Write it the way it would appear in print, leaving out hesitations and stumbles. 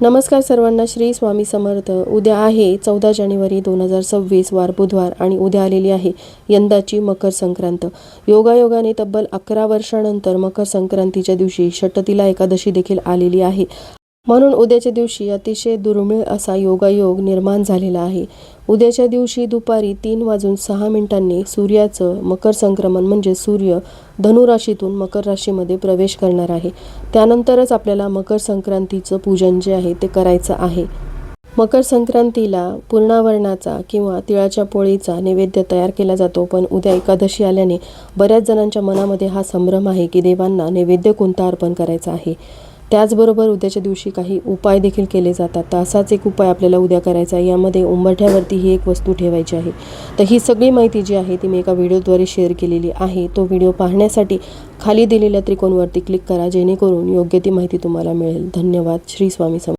नमस्कार सर्वांना, श्री स्वामी समर्थ. उद्या आहे 14 जानेवारी 2026 वार बुधवार आणि उद्या आलेली आहे यंदाची मकर संक्रांत. योगायोगाने तब्बल 11 वर्षानंतर मकर संक्रांतीच्या दिवशी षटतिला एकादशी देखील आलेली आहे. म्हणून उद्याच्या दिवशी अतिशय दुर्मिळ असा योगायोग निर्माण झालेला आहे. उद्याच्या दिवशी दुपारी 3:06 सूर्याचं मकर संक्रमण म्हणजे सूर्य धनुराशीतून मकर राशीमध्ये प्रवेश करणार आहे. त्यानंतरच आपल्याला मकर संक्रांतीचं पूजन जे आहे ते करायचं आहे. मकर संक्रांतीला पूर्णावरणाचा किंवा तिळाच्या पोळीचा नैवेद्य तयार केला जातो. पण उद्या एकादशी आल्याने बऱ्याच जणांच्या मनामध्ये हा संभ्रम आहे की देवांना नैवेद्य कोणता अर्पण करायचा आहे. त्याचबरोबर उद्याच्या दिवशी काही उपाय देखील केले जातात. तर असाच एक उपाय आपल्याला उद्या करायचा आहे. यामध्ये उंबरठ्यावरती ही एक वस्तू ठेवायची आहे. तर ही सगळी माहिती जी आहे ती मी एका व्हिडिओद्वारे शेअर केलेली आहे. तो व्हिडिओ पाहण्यासाठी खाली दिलेल्या त्रिकोणवरती क्लिक करा, जेणेकरून योग्य ती माहिती तुम्हाला मिळेल. धन्यवाद. श्री स्वामी समर्थ.